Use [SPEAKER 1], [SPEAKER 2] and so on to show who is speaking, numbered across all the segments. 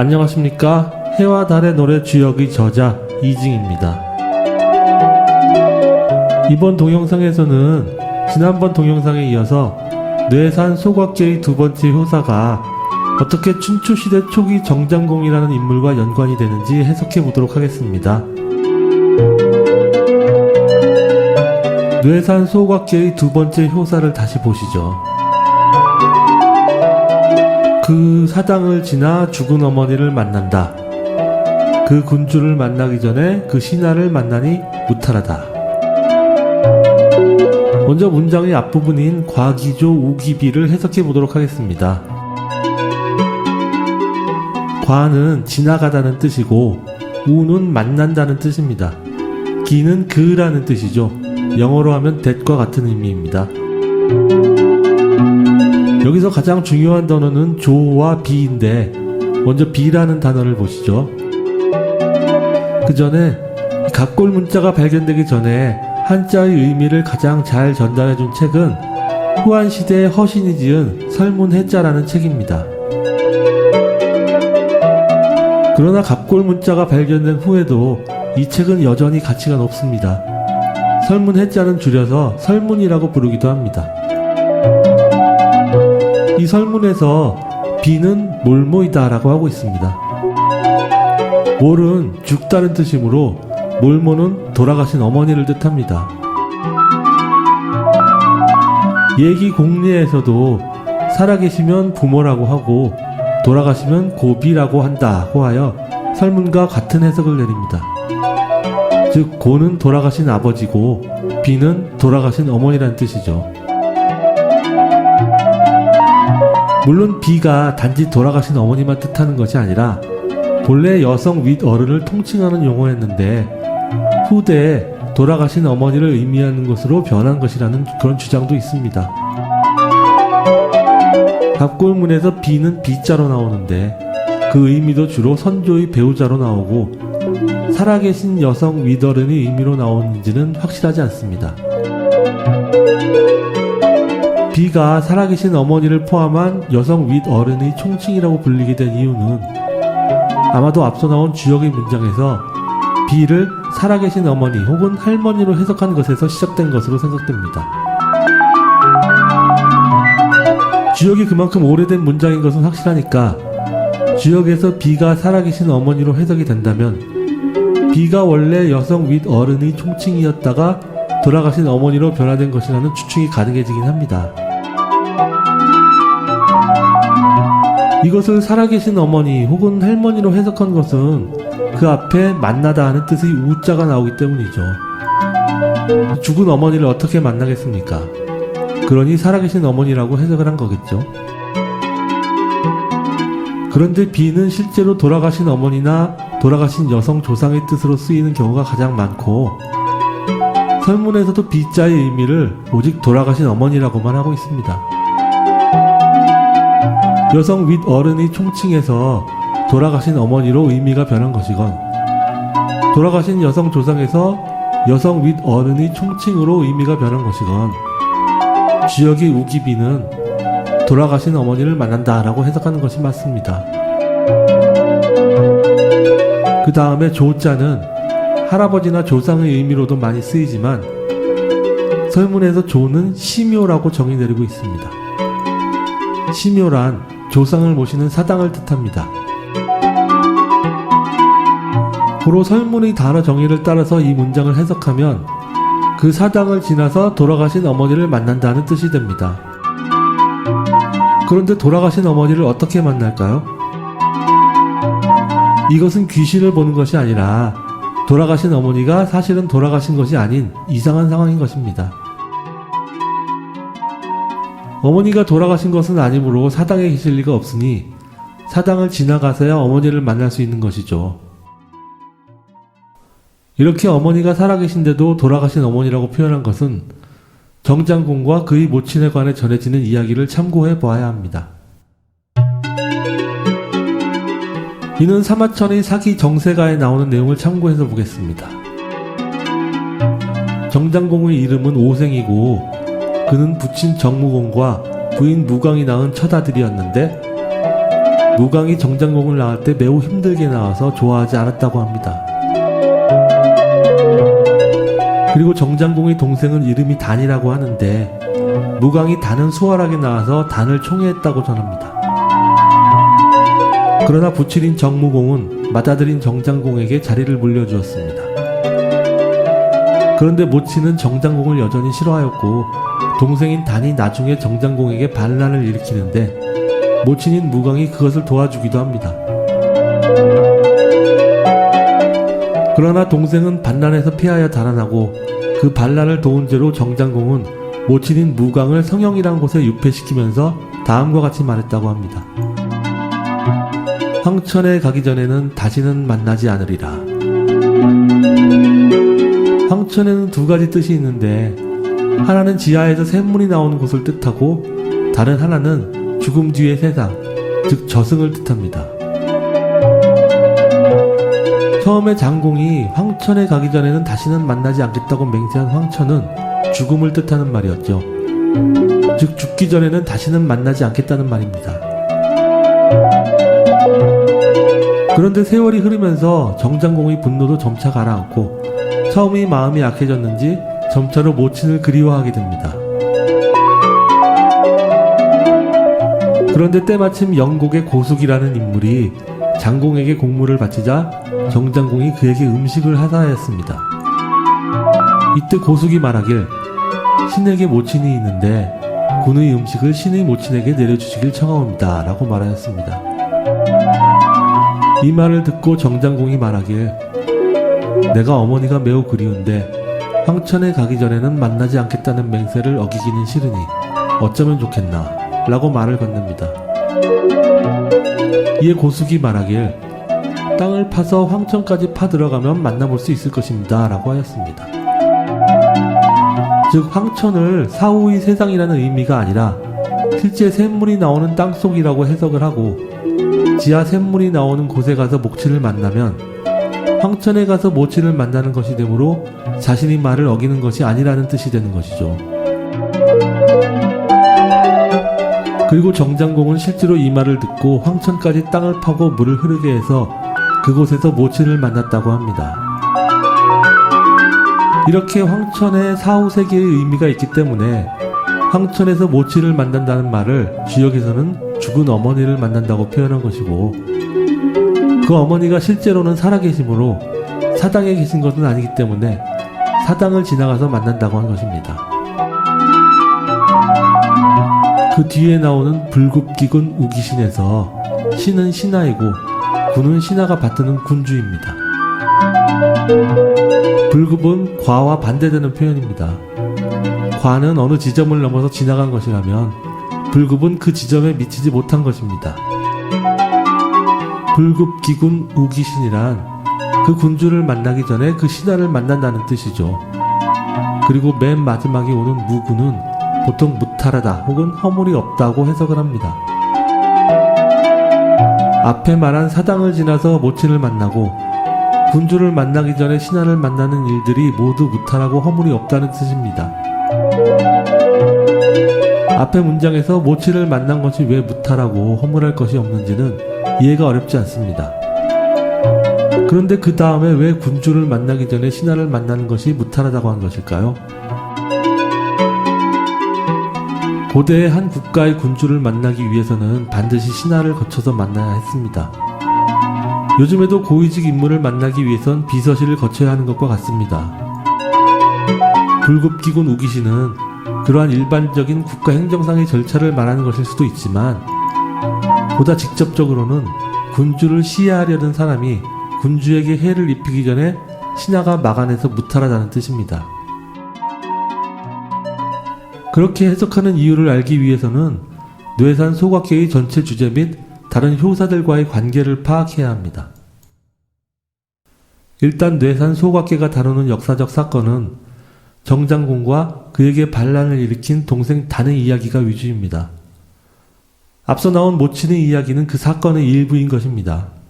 [SPEAKER 1] 안녕하십니까. 해와 달의 노래 주역의 저자 이징입니다. 이번 동영상에서는 지난번 동영상에 이어서 뇌산 소각계의 두 번째 효사가 어떻게 춘추시대 초기 정장공이라는 인물과 연관이 되는지 해석해 보도록 하겠습니다. 뇌산 소각계의 두 번째 효사를 다시 보시죠. 그 사당을 지나 죽은 어머니를 만난다. 그 군주를 만나기 전에 그 신하를 만나니 무탈하다. 먼저 문장의 앞부분인 과기조 우기비를 해석해 보도록 하겠습니다. 과는 지나가다는 뜻이고 우는 만난다는 뜻입니다. 기는 그라는 뜻이죠. 영어로 하면 that과 같은 의미입니다. 여기서 가장 중요한 단어는 조와 비인데 먼저 비라는 단어를 보시죠. 그 전에 갑골 문자가 발견되기 전에 한자의 의미를 가장 잘 전달해준 책은 후한시대의 허신이 지은 설문해자라는 책입니다. 그러나 갑골 문자가 발견된 후에도 이 책은 여전히 가치가 높습니다. 설문해자는 줄여서 설문이라고 부르기도 합니다. 이 설문에서 비는 몰모이다 라고 하고 있습니다. 몰은 죽다는 뜻이므로 몰모는 돌아가신 어머니를 뜻합니다. 얘기 공례에서도 살아계시면 부모라고 하고 돌아가시면 고비라고 한다고 하여 설문과 같은 해석을 내립니다. 즉 고는 돌아가신 아버지고 비는 돌아가신 어머니란 뜻이죠. 물론 비가 단지 돌아가신 어머니만 뜻하는 것이 아니라 본래 여성 윗 어른을 통칭하는 용어였는데 후대에 돌아가신 어머니를 의미하는 것으로 변한 것이라는 그런 주장도 있습니다. 갑골문에서 비는 비자로 나오는데 그 의미도 주로 선조의 배우자로 나오고 살아계신 여성 윗어른의 의미로 나오는지는 확실하지 않습니다. 비가 살아계신 어머니를 포함한 여성 윗어른의 총칭이라고 불리게 된 이유는 아마도 앞서 나온 주역의 문장에서 비를 살아계신 어머니 혹은 할머니로 해석한 것에서 시작된 것으로 생각됩니다. 주역이 그만큼 오래된 문장인 것은 확실하니까 주역에서 비가 살아계신 어머니로 해석이 된다면 비가 원래 여성 윗어른의 총칭이었다가 돌아가신 어머니로 변화된 것이라는 추측이 가능해지긴 합니다. 이것을 살아계신 어머니 혹은 할머니로 해석한 것은 그 앞에 만나다 하는 뜻의 우자가 나오기 때문이죠. 죽은 어머니를 어떻게 만나겠습니까? 그러니 살아계신 어머니라고 해석을 한 거겠죠. 그런데 비는 실제로 돌아가신 어머니나 돌아가신 여성 조상의 뜻으로 쓰이는 경우가 가장 많고 설문에서도 비자의 의미를 오직 돌아가신 어머니라고만 하고 있습니다. 여성 윗어른의 총칭에서 돌아가신 어머니로 의미가 변한 것이건 돌아가신 여성 조상에서 여성 윗어른의 총칭으로 의미가 변한 것이건 주역의 우기비는 돌아가신 어머니를 만난다 라고 해석하는 것이 맞습니다. 그 다음에 조자는 할아버지나 조상의 의미로도 많이 쓰이지만 설문에서 조는 시묘라고 정의 내리고 있습니다. 시묘란 조상을 모시는 사당을 뜻합니다. 고로 설문의 단어 정의를 따라서 이 문장을 해석하면 그 사당을 지나서 돌아가신 어머니를 만난다는 뜻이 됩니다. 그런데 돌아가신 어머니를 어떻게 만날까요? 이것은 귀신을 보는 것이 아니라 돌아가신 어머니가 사실은 돌아가신 것이 아닌 이상한 상황인 것입니다. 어머니가 돌아가신 것은 아니므로 사당에 계실 리가 없으니 사당을 지나가서야 어머니를 만날 수 있는 것이죠. 이렇게 어머니가 살아계신데도 돌아가신 어머니라고 표현한 것은 정장공과 그의 모친에 관해 전해지는 이야기를 참고해 보아야 합니다. 이는 사마천의 사기 정세가에 나오는 내용을 참고해서 보겠습니다. 정장공의 이름은 오생이고 그는 부친 정무공과 부인 무광이 낳은 첫아들이었는데 무광이 정장공을 나갈 때 매우 힘들게 나와서 좋아하지 않았다고 합니다. 그리고 정장공의 동생은 이름이 단이라고 하는데 무광이 단은 수월하게 나와서 단을 총애했다고 전합니다. 그러나 부친인 정무공은 맏아들인 정장공에게 자리를 물려주었습니다. 그런데 모친은 정장공을 여전히 싫어하였고 동생인 단이 나중에 정장공에게 반란을 일으키는데 모친인 무광이 그것을 도와주기도 합니다. 그러나 동생은 반란에서 피하여 달아나고 그 반란을 도운 죄로 정장공은 모친인 무광을 성형이란 곳에 유폐시키면서 다음과 같이 말했다고 합니다. 황천에 가기 전에는 다시는 만나지 않으리라. 황천에는 두 가지 뜻이 있는데 하나는 지하에서 샘물이 나오는 곳을 뜻하고 다른 하나는 죽음 뒤의 세상, 즉 저승을 뜻합니다. 처음에 장공이 황천에 가기 전에는 다시는 만나지 않겠다고 맹세한 황천은 죽음을 뜻하는 말이었죠. 즉 죽기 전에는 다시는 만나지 않겠다는 말입니다. 그런데 세월이 흐르면서 정장공의 분노도 점차 가라앉고 처음이 마음이 약해졌는지 점차로 모친을 그리워하게 됩니다. 그런데 때마침 영곡의 고숙이라는 인물이 장공에게 공물을 바치자 정장공이 그에게 음식을 하사하였습니다. 이때 고숙이 말하길 신에게 모친이 있는데 군의 음식을 신의 모친에게 내려주시길 청하옵니다 라고 말하였습니다. 이 말을 듣고 정장공이 말하길 내가 어머니가 매우 그리운데 황천에 가기 전에는 만나지 않겠다는 맹세를 어기기는 싫으니 어쩌면 좋겠나 라고 말을 건넵니다. 이에 고숙이 말하길 땅을 파서 황천까지 파들어가면 만나볼 수 있을 것입니다 라고 하였습니다. 즉 황천을 사후의 세상이라는 의미가 아니라 실제 샘물이 나오는 땅속이라고 해석을 하고 지하 샘물이 나오는 곳에 가서 목치를 만나면 황천에 가서 모친을 만나는 것이 되므로 자신이 말을 어기는 것이 아니라는 뜻이 되는 것이죠. 그리고 정장공은 실제로 이 말을 듣고 황천까지 땅을 파고 물을 흐르게 해서 그곳에서 모친을 만났다고 합니다. 이렇게 황천에 사후세계의 의미가 있기 때문에 황천에서 모친을 만난다는 말을 주역에서는 죽은 어머니를 만난다고 표현한 것이고 그 어머니가 실제로는 살아계시므로 사당에 계신 것은 아니기 때문에 사당을 지나가서 만난다고 한 것입니다. 그 뒤에 나오는 불급기군 우기신에서 신은 신하이고 군은 신하가 받드는 군주입니다. 불급은 과와 반대되는 표현입니다. 과는 어느 지점을 넘어서 지나간 것이라면 불급은 그 지점에 미치지 못한 것입니다. 불급기군 우기신이란 그 군주를 만나기 전에 그 신하를 만난다는 뜻이죠. 그리고 맨 마지막에 오는 무군은 보통 무탈하다 혹은 허물이 없다고 해석을 합니다. 앞에 말한 사당을 지나서 모친을 만나고 군주를 만나기 전에 신하를 만나는 일들이 모두 무탈하고 허물이 없다는 뜻입니다. 앞에 문장에서 모친을 만난 것이 왜 무탈하고 허물할 것이 없는지는 이해가 어렵지 않습니다. 그런데 그 다음에 왜 군주를 만나기 전에 신하를 만나는 것이 무탈하다고 한 것일까요? 고대의 한 국가의 군주를 만나기 위해서는 반드시 신하를 거쳐서 만나야 했습니다. 요즘에도 고위직 인물을 만나기 위해선 비서실을 거쳐야 하는 것과 같습니다. 불급기군 우기신은 그러한 일반적인 국가 행정상의 절차를 말하는 것일 수도 있지만 보다 직접적으로는 군주를 시해하려는 사람이 군주에게 해를 입히기 전에 신하가 막아내서 무탈하다는 뜻입니다. 그렇게 해석하는 이유를 알기 위해서는 뇌산 소각계의 전체 주제 및 다른 효사들과의 관계를 파악해야 합니다. 일단 뇌산 소각계가 다루는 역사적 사건은 정장공과 그에게 반란을 일으킨 동생 단의 이야기가 위주입니다. 앞서 나온 모친의 이야기는 그 사건의 일부인 것입니다.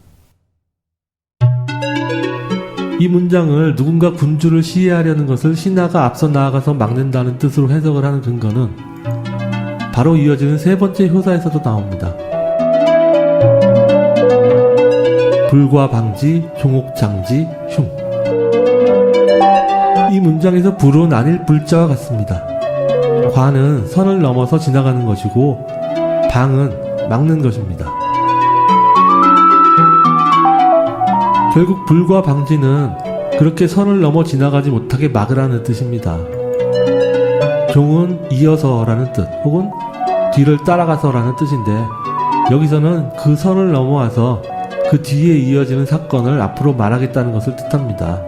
[SPEAKER 1] 이 문장을 누군가 군주를 시해하려는 것을 신하가 앞서 나아가서 막는다는 뜻으로 해석을 하는 근거는 바로 이어지는 세 번째 효사에서도 나옵니다. 불과 방지, 종옥장지, 흉. 이 문장에서 불은 아닐 불자와 같습니다. 과는 선을 넘어서 지나가는 것이고 방은 막는 것입니다. 결국 불과 방지는 그렇게 선을 넘어 지나가지 못하게 막으라는 뜻입니다. 종은 이어서라는 뜻 혹은 뒤를 따라가서라는 뜻인데 여기서는 그 선을 넘어와서 그 뒤에 이어지는 사건을 앞으로 말하겠다는 것을 뜻합니다.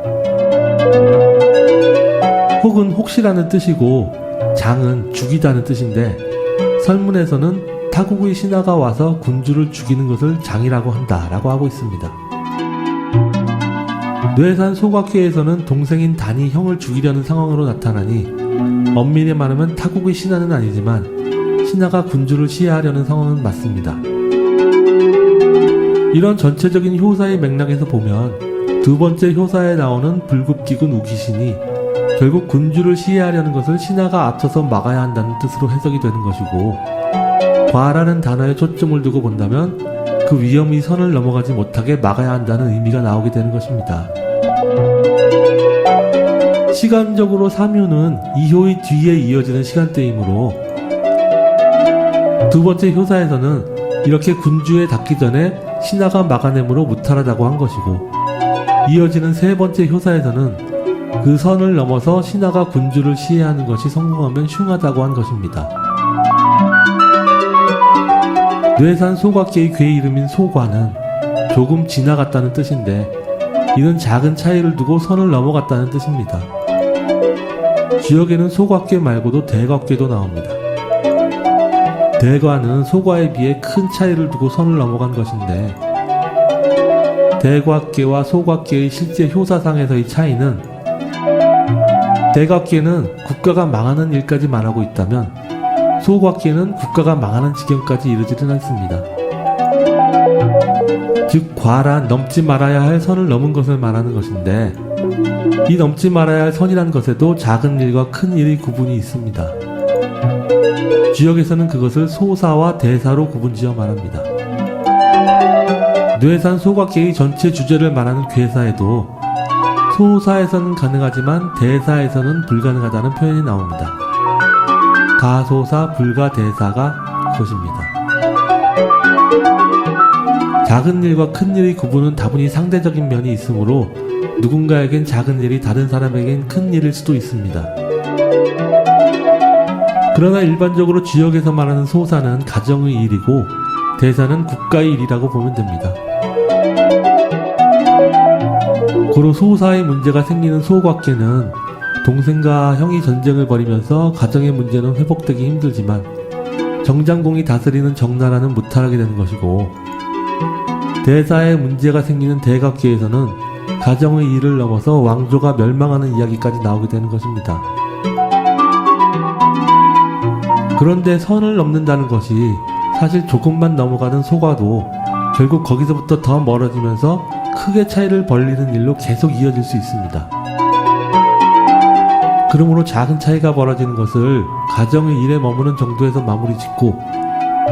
[SPEAKER 1] 혹은 혹시라는 뜻이고 장은 죽이다는 뜻인데 설문에서는 타국의 신하가 와서 군주를 죽이는 것을 장이라고 한다라고 하고 있습니다. 뇌산 소각계에서는 동생인 단이 형을 죽이려는 상황으로 나타나니 엄밀히 말하면 타국의 신하는 아니지만 신하가 군주를 시해하려는 상황은 맞습니다. 이런 전체적인 효사의 맥락에서 보면 두 번째 효사에 나오는 불급기군 우기신이 결국 군주를 시해하려는 것을 신하가 앞서서 막아야 한다는 뜻으로 해석이 되는 것이고 과라는 단어에 초점을 두고 본다면 그 위험이 선을 넘어가지 못하게 막아야 한다는 의미가 나오게 되는 것입니다. 시간적으로 3효는 2효의 뒤에 이어지는 시간대이므로 두 번째 효사에서는 이렇게 군주에 닿기 전에 신하가 막아내므로 무탈하다고 한 것이고 이어지는 세 번째 효사에서는 그 선을 넘어서 신하가 군주를 시해하는 것이 성공하면 흉하다고 한 것입니다. 뇌산 소각계의 괴 이름인 소과는 조금 지나갔다는 뜻인데 이는 작은 차이를 두고 선을 넘어갔다는 뜻입니다. 지역에는 소각계 말고도 대각계도 나옵니다. 대과는 소과에 비해 큰 차이를 두고 선을 넘어간 것인데 대각계와 소각계의 실제 효사상에서의 차이는 대각계는 국가가 망하는 일까지 말하고 있다면 소각계는 국가가 망하는 지경까지 이르지는 않습니다. 즉 과란 넘지 말아야 할 선을 넘은 것을 말하는 것인데 이 넘지 말아야 할 선이란 것에도 작은 일과 큰 일의 구분이 있습니다. 지역에서는 그것을 소사와 대사로 구분지어 말합니다. 뇌산 소각계의 전체 주제를 말하는 괴사에도 소사에서는 가능하지만 대사에서는 불가능하다는 표현이 나옵니다. 가소사 불가대사가 그것입니다. 작은 일과 큰 일의 구분은 다분히 상대적인 면이 있으므로 누군가에겐 작은 일이 다른 사람에겐 큰 일일 수도 있습니다. 그러나 일반적으로 지역에서 말하는 소사는 가정의 일이고 대사는 국가의 일이라고 보면 됩니다. 고로 소사의 문제가 생기는 소각계는 동생과 형이 전쟁을 벌이면서 가정의 문제는 회복되기 힘들지만 정장공이 다스리는 정나라는 무탈하게 되는 것이고 대사에 문제가 생기는 대각계에서는 가정의 일을 넘어서 왕조가 멸망하는 이야기까지 나오게 되는 것입니다. 그런데 선을 넘는다는 것이 사실 조금만 넘어가는 소과도 결국 거기서부터 더 멀어지면서 크게 차이를 벌리는 일로 계속 이어질 수 있습니다. 그러므로 작은 차이가 벌어지는 것을 가정의 일에 머무는 정도에서 마무리 짓고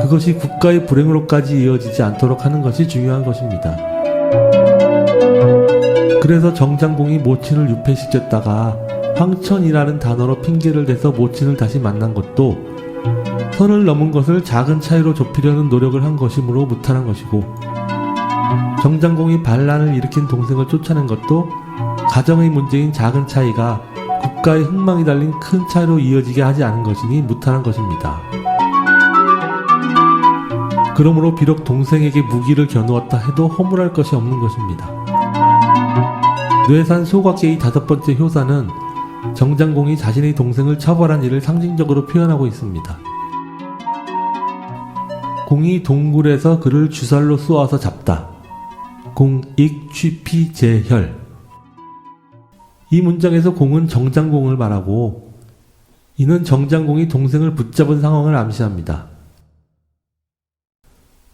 [SPEAKER 1] 그것이 국가의 불행으로까지 이어지지 않도록 하는 것이 중요한 것입니다. 그래서 정장공이 모친을 유폐시켰다가 황천이라는 단어로 핑계를 대서 모친을 다시 만난 것도 선을 넘은 것을 작은 차이로 좁히려는 노력을 한 것이므로 무탈한 것이고 정장공이 반란을 일으킨 동생을 쫓아낸 것도 가정의 문제인 작은 차이가 국가의 흥망이 달린 큰 차이로 이어지게 하지 않은 것이니 무탈한 것입니다. 그러므로 비록 동생에게 무기를 겨누었다 해도 허물할 것이 없는 것입니다. 뇌산 소각계의 다섯 번째 효사는 정장공이 자신의 동생을 처벌한 일을 상징적으로 표현하고 있습니다. 공이 동굴에서 그를 주살로 쏘아서 잡다. 공익 취피 제혈. 이 문장에서 공은 정장공을 말하고 이는 정장공이 동생을 붙잡은 상황을 암시합니다.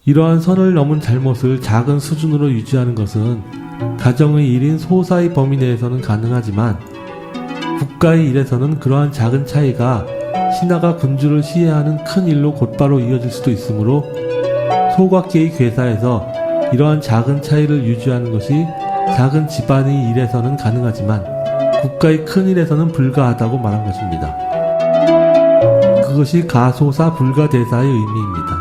[SPEAKER 1] 이러한 선을 넘은 잘못을 작은 수준으로 유지하는 것은 가정의 일인 소사의 범위 내에서는 가능하지만 국가의 일에서는 그러한 작은 차이가 신하가 군주를 시해하는 큰 일로 곧바로 이어질 수도 있으므로 소각계의 괴사에서 이러한 작은 차이를 유지하는 것이 작은 집안의 일에서는 가능하지만 국가의 큰 일에서는 불가하다고 말한 것입니다. 그것이 가소사 불가대사의 의미입니다.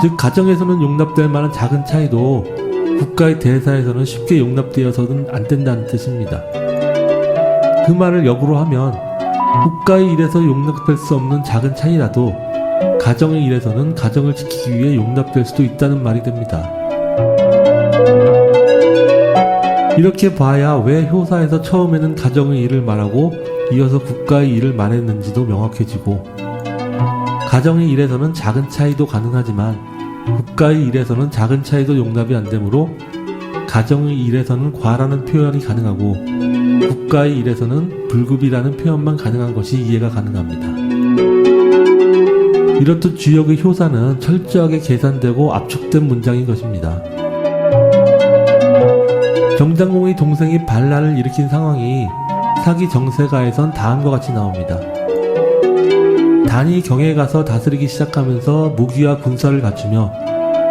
[SPEAKER 1] 즉 가정에서는 용납될 만한 작은 차이도 국가의 대사에서는 쉽게 용납되어서는 안 된다는 뜻입니다. 그 말을 역으로 하면 국가의 일에서 용납될 수 없는 작은 차이라도 가정의 일에서는 가정을 지키기 위해 용납될 수도 있다는 말이 됩니다. 이렇게 봐야 왜 효사에서 처음에는 가정의 일을 말하고 이어서 국가의 일을 말했는지도 명확해지고, 가정의 일에서는 작은 차이도 가능하지만 국가의 일에서는 작은 차이도 용납이 안 되므로 가정의 일에서는 과라는 표현이 가능하고 국가의 일에서는 불급이라는 표현만 가능한 것이 이해가 가능합니다. 이렇듯 주역의 효사는 철저하게 계산되고 압축된 문장인 것입니다. 정장공의 동생이 반란을 일으킨 상황이 사기 정세가에선 다음과 같이 나옵니다. 단이 경에 가서 다스리기 시작하면서 무기와 군사를 갖추며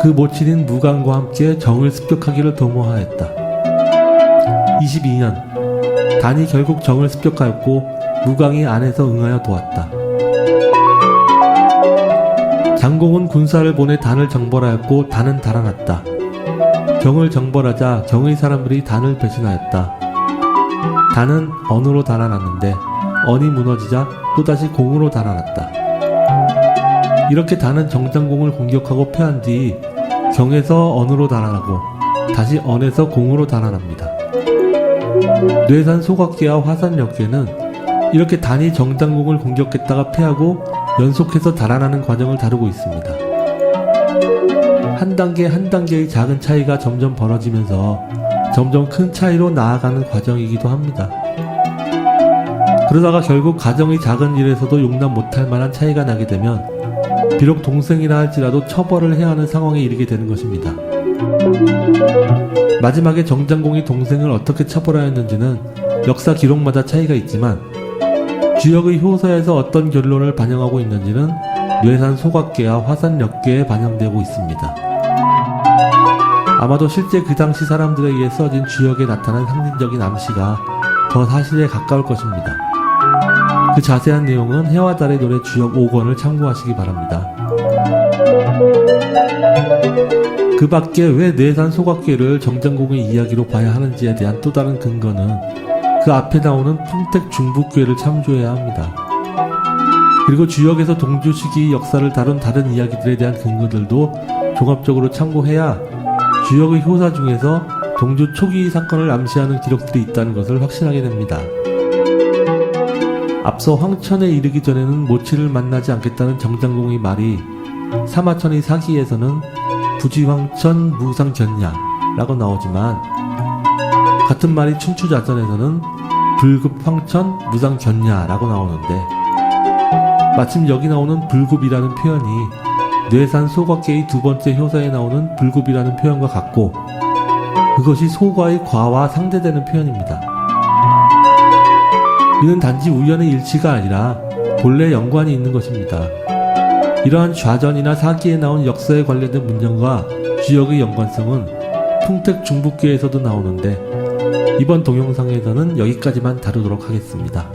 [SPEAKER 1] 그 모친인 무강과 함께 정을 습격하기를 도모하였다. 22년 단이 결국 정을 습격하였고 무강이 안에서 응하여 도왔다. 장공은 군사를 보내 단을 정벌하였고 단은 달아났다. 경을 정벌하자 경의 사람들이 단을 배신하였다. 단은 언으로 달아났는데 언이 무너지자 또다시 공으로 달아났다. 이렇게 단은 정장공을 공격하고 패한 뒤 경에서 언으로 달아나고 다시 언에서 공으로 달아납니다. 뇌산 소각계와 화산 역계는 이렇게 단이 정장공을 공격했다가 패하고 연속해서 달아나는 과정을 다루고 있습니다. 한 단계 한 단계의 작은 차이가 점점 벌어지면서 점점 큰 차이로 나아가는 과정이기도 합니다. 그러다가 결국 가정의 작은 일에서도 용납 못할 만한 차이가 나게 되면 비록 동생이라 할지라도 처벌을 해야 하는 상황에 이르게 되는 것입니다. 마지막에 정장공이 동생을 어떻게 처벌하였는지는 역사 기록마다 차이가 있지만 주역의 효서에서 어떤 결론을 반영하고 있는지는 뇌산 소각계와 화산 역계에 반영되고 있습니다. 아마도 실제 그 당시 사람들에 의해 써진 주역에 나타난 상징적인 암시가 더 사실에 가까울 것입니다. 그 자세한 내용은 해와 달의 노래 주역 5권을 참고하시기 바랍니다. 그 밖에 왜 뇌산 소각계를 정장공의 이야기로 봐야 하는지에 대한 또 다른 근거는 그 앞에 나오는 풍택 중북괴를 참조해야 합니다. 그리고 주역에서 동주 시기의 역사를 다룬 다른 이야기들에 대한 근거들도 종합적으로 참고해야 주역의 효사 중에서 동주 초기 사건을 암시하는 기록들이 있다는 것을 확신하게 됩니다. 앞서 황천에 이르기 전에는 모친을 만나지 않겠다는 정장공의 말이 사마천의 사기에서는 부지황천 무상견야라고 나오지만 같은 말이 춘추자전에서는 불급황천 무상견야라고 나오는데 마침 여기 나오는 불급이라는 표현이 뇌산 소각계의 두 번째 효사에 나오는 불급이라는 표현과 같고 그것이 소과의 과와 상대되는 표현입니다. 이는 단지 우연의 일치가 아니라 본래 연관이 있는 것입니다. 이러한 좌전이나 사기에 나온 역사에 관련된 문장과 주역의 연관성은 풍택 중북계에서도 나오는데 이번 동영상에서는 여기까지만 다루도록 하겠습니다.